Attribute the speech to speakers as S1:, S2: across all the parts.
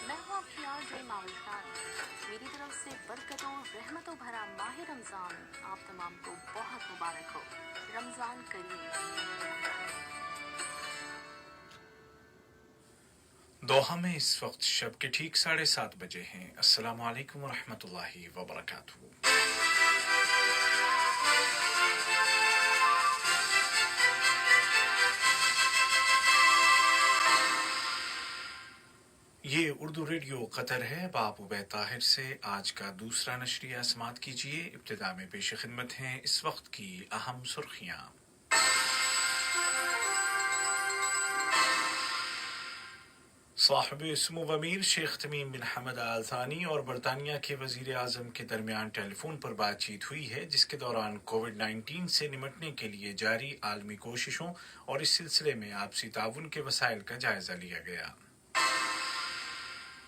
S1: میں ہوں آپ کی آرجے ماول خان. میری طرف سے برکتوں رحمتوں بھرا ماہ رمضان آپ تمام کو بہت مبارک ہو. رمضان کریم.
S2: دوحہ میں اس وقت شب کے ٹھیک 7:30 بجے ہیں. السلام علیکم ورحمۃ اللہ وبرکاتہ. یہ اردو ریڈیو قطر ہے. اب عبید طاہر سے آج کا دوسرا نشریہ سماعت کیجیے. ابتدا میں پیش خدمت ہیں اس وقت کی اہم سرخیاں. صاحب سمو امیر شیخ تمیم بن حمد آل ثانی اور برطانیہ کے وزیر اعظم کے درمیان ٹیلی فون پر بات چیت ہوئی ہے، جس کے دوران کووڈ-19 سے نمٹنے کے لیے جاری عالمی کوششوں اور اس سلسلے میں آپسی تعاون کے وسائل کا جائزہ لیا گیا.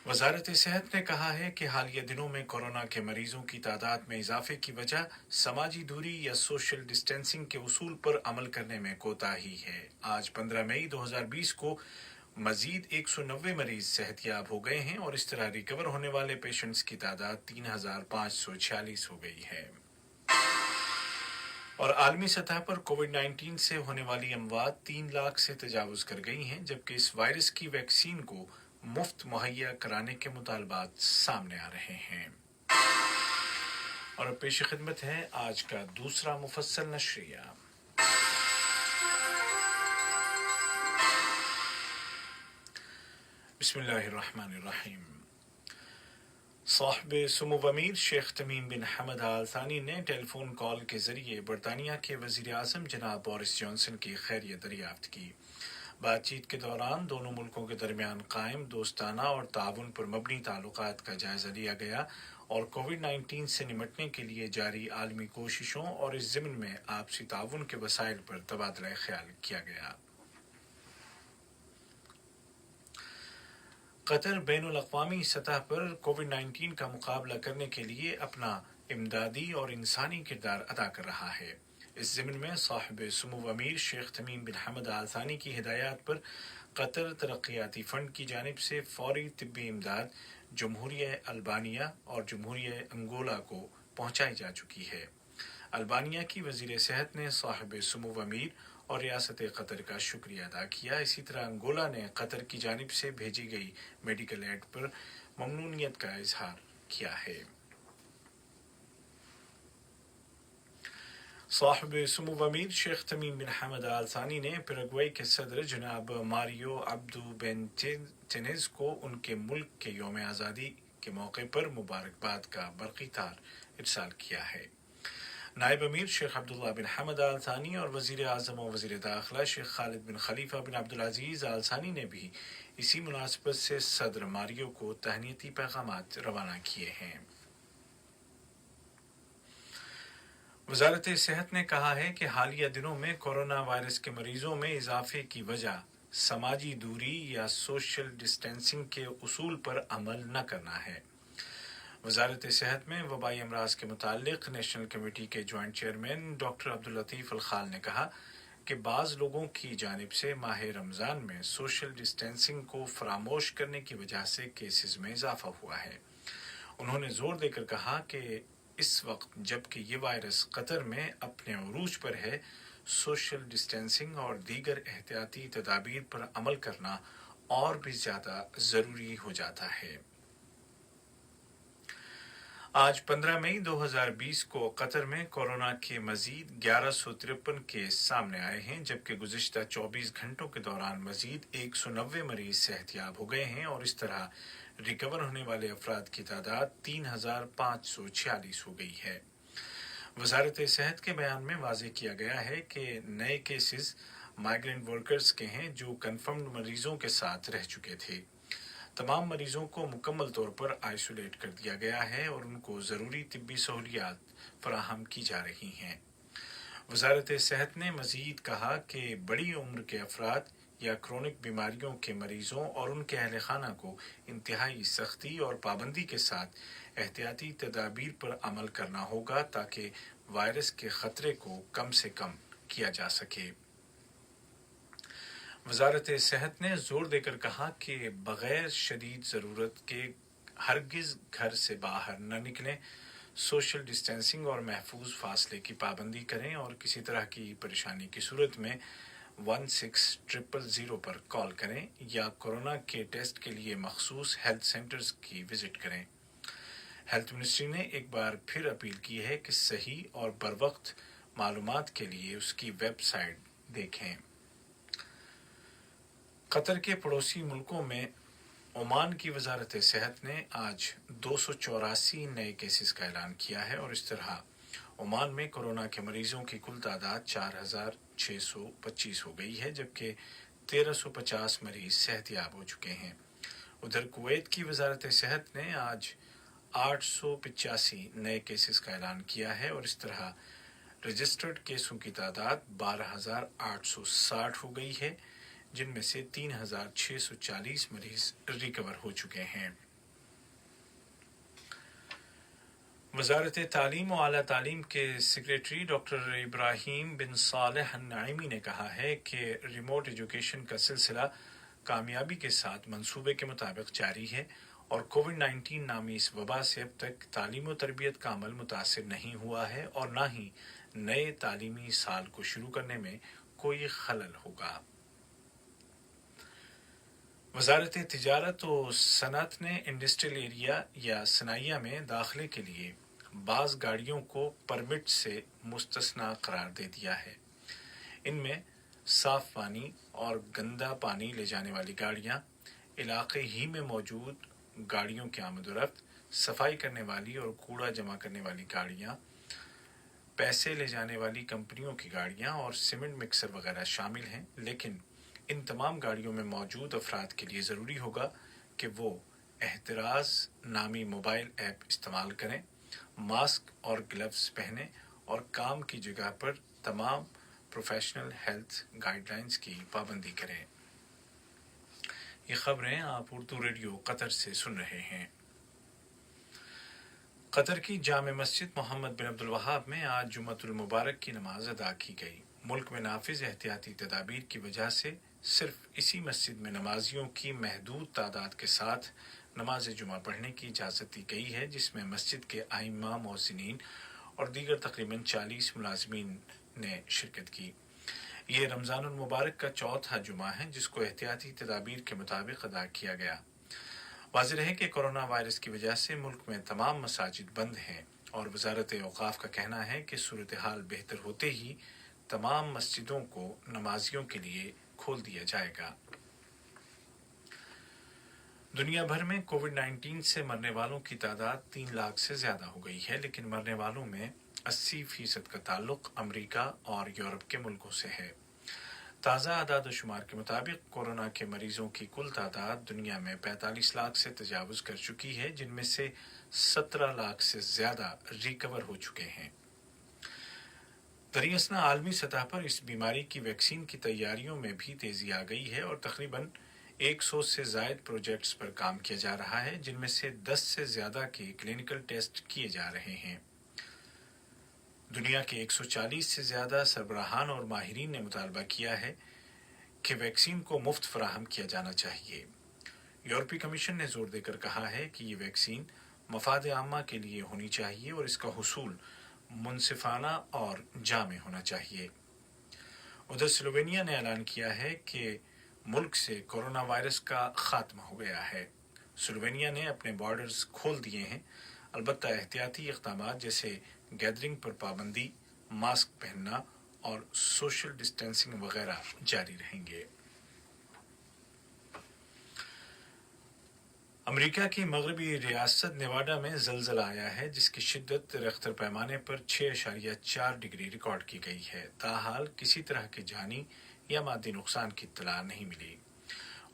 S2: وزارت صحت نے کہا ہے کہ حالیہ دنوں میں کورونا کے مریضوں کی تعداد میں اضافے کی وجہ سماجی دوری یا سوشل ڈسٹینسنگ کے اصول پر عمل کرنے میں کوتاہی ہے. آج 15 مئی 2020 کو مزید 190 مریض صحت یاب ہو گئے ہیں اور اس طرح ریکور ہونے والے پیشنٹس کی تعداد 3546 ہو گئی ہے. اور عالمی سطح پر کووڈ-19 سے ہونے والی اموات 3 لاکھ سے تجاوز کر گئی ہیں، جبکہ اس وائرس کی ویکسین کو مفت مہیا کرانے کے مطالبات سامنے آ رہے ہیں. اور اب پیش خدمت ہے آج کا دوسرا مفصل نشریہ. بسم اللہ الرحمن الرحیم. صاحب سمو امیر شیخ تمیم بن حمد آل ثانی نے ٹیلی فون کال کے ذریعے برطانیہ کے وزیر اعظم جناب بورس جانسن کی خیریت دریافت کی. بات چیت کے دوران دونوں ملکوں کے درمیان قائم دوستانہ اور تعاون پر مبنی تعلقات کا جائزہ لیا گیا اور کووڈ-19 سے نمٹنے کے لیے جاری عالمی کوششوں اور اس ضمن میں آپسی تعاون کے وسائل پر تبادلہ خیال کیا گیا. قطر بین الاقوامی سطح پر کووڈ-19 کا مقابلہ کرنے کے لیے اپنا امدادی اور انسانی کردار ادا کر رہا ہے. اس ضمن میں صاحب سمو امیر شیخ تمیم بن حمد آل ثانی کی ہدایات پر قطر ترقیاتی فنڈ کی جانب سے فوری طبی امداد جمہوریہ البانیہ اور جمہوریہ انگولا کو پہنچائی جا چکی ہے. البانیہ کی وزیر صحت نے صاحب سمو امیر اور ریاست قطر کا شکریہ ادا کیا. اسی طرح انگولا نے قطر کی جانب سے بھیجی گئی میڈیکل ایڈ پر ممنونیت کا اظہار کیا ہے. صاحب سمو امیر شیخ تمیم بن حمد آل ثانی نے پیراگوئے کے صدر جناب ماریو عبدو بینٹینز کو ان کے ملک کے یوم آزادی کے موقع پر مبارکباد کا برقی تار ارسال کیا ہے. نائب امیر شیخ عبداللہ بن حمد آل ثانی اور وزیر اعظم و وزیر داخلہ شیخ خالد بن خلیفہ بن عبدالعزیز آل ثانی نے بھی اسی مناسبت سے صدر ماریو کو تہنیتی پیغامات روانہ کیے ہیں. وزارت صحت نے کہا ہے کہ حالیہ دنوں میں کورونا وائرس کے مریضوں میں اضافے کی وجہ سماجی دوری یا سوشل ڈسٹینسنگ کے اصول پر عمل نہ کرنا ہے. وزارت صحت میں وبائی امراض کے متعلق نیشنل کمیٹی کے جوائنٹ چیئرمین ڈاکٹر عبداللطیف الخال نے کہا کہ بعض لوگوں کی جانب سے ماہ رمضان میں سوشل ڈسٹینسنگ کو فراموش کرنے کی وجہ سے کیسز میں اضافہ ہوا ہے. انہوں نے زور دے کر کہا کہ اس وقت جب کہ یہ وائرس قطر میں اپنے عروج پر ہے، سوشل ڈسٹینسنگ اور دیگر احتیاطی تدابیر پر عمل کرنا اور بھی زیادہ ضروری ہو جاتا ہے. آج 15 مئی 2020 کو قطر میں کورونا کے مزید 1153 کیس سامنے آئے ہیں، جبکہ گزشتہ 24 گھنٹوں کے دوران مزید 190 مریض صحت یاب ہو گئے ہیں اور اس طرح ریکور ہونے والے افراد کی تعداد 3546 ہو گئی ہے. وزارت صحت کے بیان میں واضح کیا گیا ہے کہ نئے کیسز مائیگرنٹ ورکرز کے ہیں جو کنفرمڈ مریضوں کے ساتھ رہ چکے تھے. تمام مریضوں کو مکمل طور پر آئسولیٹ کر دیا گیا ہے اور ان کو ضروری طبی سہولیات فراہم کی جا رہی ہیں. وزارت صحت نے مزید کہا کہ بڑی عمر کے افراد یا کرونک بیماریوں کے مریضوں اور ان کے اہل خانہ کو انتہائی سختی اور پابندی کے ساتھ احتیاطی تدابیر پر عمل کرنا ہوگا تاکہ وائرس کے خطرے کو کم سے کم کیا جا سکے. वजारत सेहत ने जोर देकर कहा कि बगैर शदीद ज़रूरत के हरगिज़ घर से बाहर न निकलें, सोशल डिस्टेंसिंग और महफूज फासले की पाबंदी करें और किसी तरह की परेशानी की सूरत में 1600 पर कॉल करें या कोरोना के टेस्ट के लिए मखसूस हेल्थ सेंटर्स की विजिट करें। हेल्थ मिनिस्ट्री ने एक बार फिर अपील की है कि सही और बरवक्त मालूमात के लिए उसकी वेबसाइट देखें। कतर के पड़ोसी मुल्कों में ओमान की वजारत सेहत ने आज 284 नए केसेस का ऐलान किया है और इस तरह ओमान में कोरोना के मरीजों की कुल तादाद 4625 हो गई है, जबकि 1350 मरीज सेहतयाब हो चुके हैं। उधर कुवैत की वजारत सेहत ने आज 885 नए केसेस का ऐलान किया है और इस तरह रजिस्टर्ड केसों की तादाद 12,860 हो गई है, जिनमें से 3,640 मरीज रिकवर हो चुके हैं। वजारत तालीम और आला तालीम के सेक्रेटरी डॉक्टर इब्राहिम बिन सालेह अन्नाइमी ने कहा है कि रिमोट एजुकेशन का सिलसिला कामयाबी के साथ मंसूबे के मुताबिक जारी है और कोविड-19 नामी इस वबा से अब तक तालीम और तरबियत का अमल मुतासिर नहीं हुआ है और न ही नए तालीमी साल को शुरू करने में कोई खलल होगा। वजारत तिजारत और सनअत ने इंडस्ट्रियल एरिया या सनाइया में दाखिले के लिए बाज़ गाड़ियों को परमिट से मुस्तस्ना करार दे दिया है। इनमें साफ पानी और गंदा पानी ले जाने वाली गाड़ियां, इलाके ही में मौजूद गाड़ियों की आमद-ओ-रफ्त, सफाई करने वाली और कूड़ा जमा करने वाली गाड़ियां, पैसे ले जाने वाली कंपनियों की गाड़ियां और सीमेंट मिक्सर वगैरह शामिल हैं। लेकिन इन तमाम गाड़ियों में मौजूद अफराद के लिए ज़रूरी होगा कि वो एहतराज नामी मोबाइल ऐप इस्तेमाल करें, मास्क और ग्लव्स पहनें और काम की जगह पर तमाम प्रोफेशनल हेल्थ गाइडलाइंस की पाबंदी करें। ये खबरें आप उर्दू रेडियो कतर से सुन रहे हैं। कतर की जामे मस्जिद मोहम्मद बिन अब्दुल वहाब में आज जुम्मतुल मुबारक की नमाज अदा की गई। मुल्क में नाफिज एहतियाती तदाबीर की वजह से सिर्फ इसी मस्जिद में नमाजियों की महदूद तादाद के साथ नमाज जुमा पढ़ने की इजाज़त दी गई है, जिसमें मस्जिद के आइम्मा, मोहसिनीन और दीगर तकरीबन 40 मुलाजमीन ने शिरकत की। ये रमज़ानुल मुबारक का चौथा जुमा है जिसको एहतियाती तदाबीर के मुताबिक अदा किया गया। वाज़ेह है कि कोरोना वायरस की वजह से मुल्क में तमाम मसाजिद बंद हैं और वजारत औक़ाफ़ का कहना है कि सूरत हाल बेहतर होते ही तमाम मस्जिदों को नमाजियों के लिए खोल दिया जाएगा। दुनिया भर में कोविड-19 से मरने वालों की तादाद 3 लाख से ज़्यादा हो गई है, लेकिन मरने वालों में 80% का ताल्लुक अमरीका और यूरोप के मुल्कों से है। ताज़ा आदाद शुमार के मुताबिक कोरोना के मरीजों की कुल तादाद दुनिया में 45 लाख से तजावुज़ कर चुकी है, जिनमें से 17 लाख से ज़्यादा रिकवर हो चुके हैं। दरियासना आलमी सतह पर इस बीमारी की वैक्सीन की तैयारियों में भी तेज़ी आ गई है और तकरीबन 100 से ज़ायद प्रोजेक्ट्स पर काम किया जा रहा है, जिनमें से 10 से ज़्यादा के क्लिनिकल टेस्ट किए जा रहे हैं। दुनिया के 140 से ज़्यादा सरबराहान और माहिरीन ने मुतालबा किया है कि वैक्सीन को मुफ्त फराहम किया जाना चाहिए। यूरोपीय कमीशन ने जोर देकर कहा है कि ये वैक्सीन मफाद आम्मा के लिए होनी चाहिए और इसका हुसूल मुनसिफाना और जामे होना चाहिए। उधर स्लोवेनिया ने ऐलान किया है कि मुल्क से कोरोना वायरस का खात्मा हो गया है। स्लोवेनिया ने अपने बॉर्डर्स खोल दिए हैं, अलबत्ता एहतियाती इक़दामात जैसे गैदरिंग पर पाबंदी, मास्क पहनना और सोशल डिस्टेंसिंग वगैरह जारी रहेंगे। अमेरिका की मगरबी रियासत नेवाडा में ज़लज़ला आया है, जिसकी शिद्दत रिख्तर पैमाने पर 6.4 डिग्री रिकॉर्ड की गई है। ताहाल किसी तरह के जानी या मादी नुकसान की इत्तला नहीं मिली।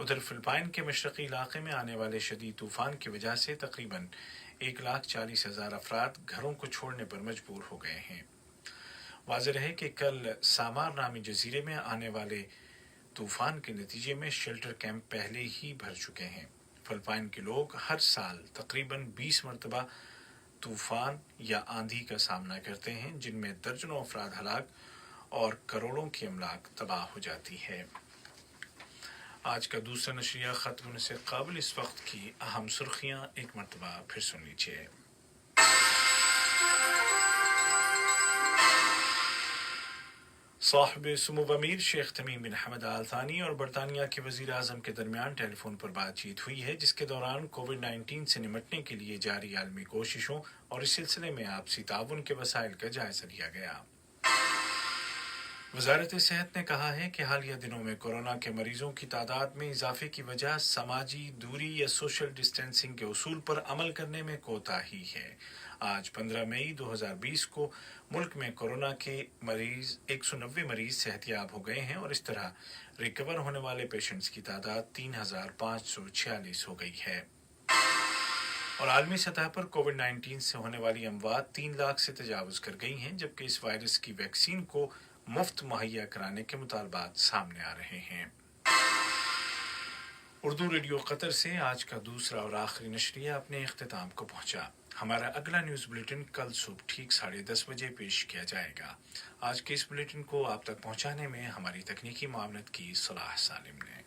S2: उधर फिलिपाइन के मशरक़ी इलाके में आने वाले शदीद तूफ़ान की वजह से तकरीबन 1,40,000 अफराद घरों को छोड़ने पर मजबूर हो गए हैं। वाज़ेह है कि कल सामार नामी जजीरे में आने वाले तूफ़ान के नतीजे में शेल्टर कैंप पहले ही भर चुके हैं। फिलिपाइन के लोग हर साल तकरीबन 20 मरतबा तूफ़ान या आंधी का सामना करते हैं, जिनमें दर्जनों अफराद हलाक और करोड़ों की अमलाक तबाह हो जाती है। आज का दूसरा नशरिया खत्म होने से कबल इस वक्त की अहम सुर्खियां एक मरतबा फिर सुन लीजिए। साहिब सुमो अमीर शेख तमीम बिन हमद आल थानी और बरतानिया के वजीर आजम के दरमियान टेलीफोन पर बातचीत हुई है, जिसके दौरान कोविड-19 से निमटने के लिए जारी आलमी कोशिशों और इस सिलसिले में आपसी ताउन के वसाइल का जायजा लिया गया। वजारत सेहत ने कहा है कि हालिया दिनों में कोरोना के मरीजों की तादाद में इजाफे की वजह समाजी दूरी या सोशल डिस्टेंसिंग के उसूल पर अमल करने में कोताही है। आज 15 मई 2020 को मुल्क में कोरोना के 190 मरीज सेहतयाब हो गए हैं और इस तरह रिकवर होने वाले पेशेंट्स की तादाद 3546 हो गई है। और आलमी सतह पर कोविड-19 से होने वाली अमवात 3 लाख से तजावुज कर गई हैं, जबकि इस वायरस की वैक्सीन को मुफ्त मुहैया कराने के मुतालबात सामने आ रहे हैं। उर्दू रेडियो कतर से आज का दूसरा और आखिरी नशरिया अपने इख्तिताम को पहुंचा। हमारा अगला न्यूज़ बुलेटिन कल सुबह ठीक 10:30 बजे पेश किया जाएगा। आज के इस बुलेटिन को आप तक पहुंचाने में हमारी तकनीकी मामलत की सलाह सालिम ने